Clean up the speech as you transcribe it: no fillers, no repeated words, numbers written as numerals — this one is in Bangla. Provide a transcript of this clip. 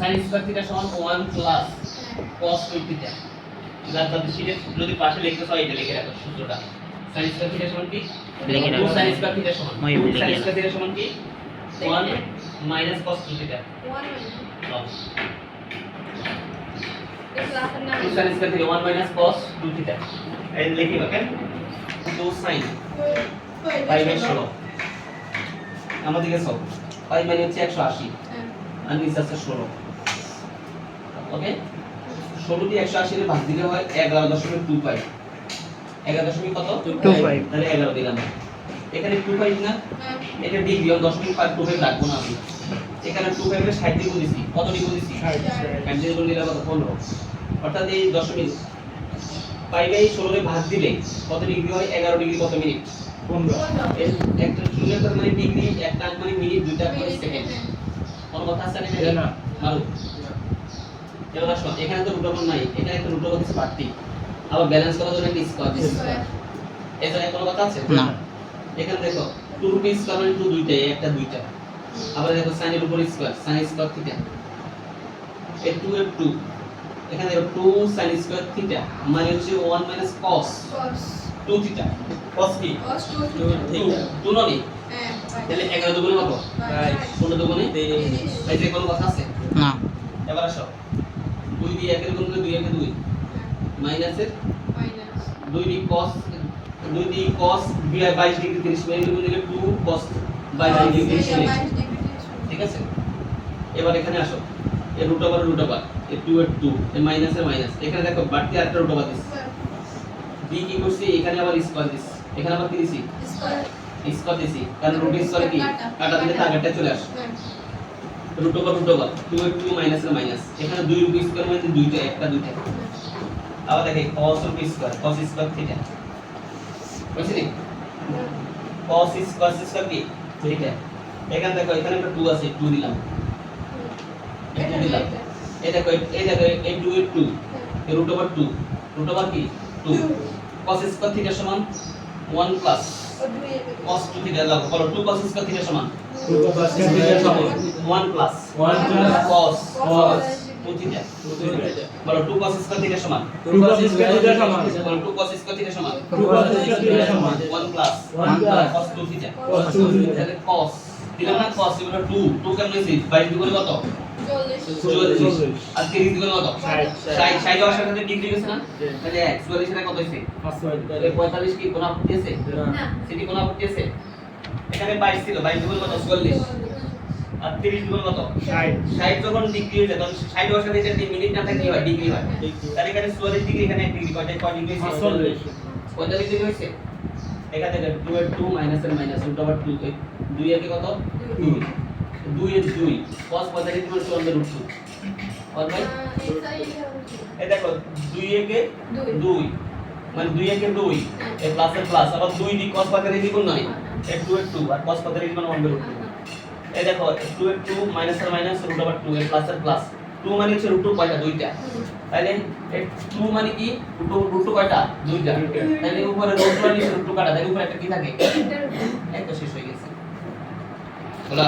sin স্কয়ার থিটা সমান 1 প্লাস cos থিটা। যদি পাশে লিখতে হয় এটা লিখে রাখো সূত্রটা। sin স্কয়ার থিটা সমান কি? লিখে রাখো। sin স্কয়ার থিটা সমান sin স্কয়ার থিটা সমান কি? 1 minus cos theta. 2 sin square theta 1 minus cos 2 theta. এই লিখি রাখেন 2 sin পাই বাই 16 আমাদের কাছে সব পাই মানে হচ্ছে 180 আর নিচে আছে 16। ওকে 16 দিয়ে 180 এর ভাগ দিলে হয় 11.2 পাই। 11 কত 2 পাই। তাহলে 11 দিলাম। এখানে 2 পাই না এটা ডিগ্রি 10.5 রাখবো না আমি। এখানে 2 পাই এর 60 ডিগ্রি দিছি। কত ডিগ্রি দিছি 60 ডিগ্রি দিলে কত 15। অর্থাৎ এই দশমিক পাই বাই 16 এর ভাগ দিলে কত ডিগ্রি হয় 11 ডিগ্রি কত মিনিট 15। এর একটা শূন্যতার মানে ডিগ্রি একটা মানে মিনিট দুইটা মানে সেকেন্ড। কোন কথা আছে না মারু এবার আসো এখানে তো রুট ওভার নাই এখানে একটা রুট ওভার দিছে বাড়তি আবার ব্যালেন্স করার জন্য একটা স্কয়ার দিছে এই জায়গায় কোনো কথা আছে না এখানে দেখো 2 রুট স্কয়ার মানে 2 দুইটাই একটা দুইটা আবার দেখো sin এর উপর স্কয়ার sin স্কয়ার থিটা এই 2 এর 2 এখানে দেখো 2 sin স্কয়ার থিটা মানে হচ্ছে 1 মাইনাস cos 2 থিটা cos কি cos 2 থিটা 2 ননি হ্যাঁ তাহলে 11 দুগুণে কত 16 দুগুণে 23 এই যে কোনো কথা আছে না এবার আসো 2 দিয়ে 1 এর গুণ করলে 2 এর 2 মাইনাসের মাইনাস 2 দিয়ে cos 22 ডিগ্রি 30 মিনিট গুণ দিলে 2 cos 22 ডিগ্রি 30 মিনিট ঠিক আছে এবার এখানে আসো এই রুট ওভার এই 2 এর 2 এই মাইনাসের মাইনাস এখানে দেখো বাড়তি আরেকটা রুট ওভার দিছি b কি করছি এখানে আবার স্কয়ার দিছি এখানে আবার কি দিছি স্কয়ার দিছি কারণ রুট স্কয়ার কি কাটা দিলে টার্গেটটা চলে আসে রুট ওভার 2 এর 2 মাইনাসের মাইনাস এখানে 2 রুট স্কয়ার মানে দুইটা একটা দুইটা আবার দেখে cos root square cos square theta বুঝছিস cos স্কয়ার কি থিটা এখানে দেখো এখানে একটা 2 আছে 2 দিলাম এই দেখো এই 2 এর 2 এই রুট ওভার 2 রুট ওভার কি 2 cos স্কয়ার থিটা সমান 1 প্লাস cos 2 থিটা লাগো বলো 2 cos স্কয়ার থিটা সমান 2 cos থিটা সমান 1 plus 1 plus cos cos 2 theta বলো 2 cos স্কয়ার থিটা সমান 2 cos স্কয়ার থিটা সমান বলো 2 cos স্কয়ার থিটা সমান 2 cos স্কয়ার থিটা সমান 1 plus 1 plus cos 2 theta cos 2 theta তাহলে cos দিলাম না cos এগুলো 2 কেমন হইছে 22 দুগুণে কত 44 আর 30 দুগুণে কত 60 60 হওয়ার সাথে ডিগ্রি গেছে না তাহলে 44 এর কত হইছে 45 কি কোন আপত্তি আছে না সেটি কোন আপত্তি আছে এখানে 22 ছিল 22 দুগুণে কত 44 আর 30 দুগুণে কত 60 যখন ডিগ্রি হয়ে যায় তখন 60 হওয়ার সাথে এটা মিনিট না থাকলে হয় ডিগ্রি হয় তাহলে এখানে 44 ডিগ্রি এখানে 1 ডিগ্রি কয় ডিগ্রি হইছে 45 ডিগ্রি হইছে এখানে 2 এর 2 মাইনাস এর মাইনাস রুট ওভার 2 2 এর কত 2 এর 2 cos 45 মানে চলবে রুট 2 और भाई এই দেখো 2 এর 2 মানে 2 এর 2 এই প্লাস এর প্লাস আবার 2 দি cos 45 গুণ নয় এই 2 এর 2 আর cos 45 মানে 1 রুট 2 এই দেখো 2 এর 2 মাইনাস এর মাইনাস রুট ওভার 2 এর প্লাস এর প্লাস 2 মানে হচ্ছে রুট 2 কয়টা দুইটা তাহলে এই 2 মানে কি রুট 2 কয়টা দুইটা তাহলে উপরে রুট 2 আর নিচে রুট 2 কাটা তাহলে উপরে একটা কি থাকে একটা শেষ হয়ে গেছে বলা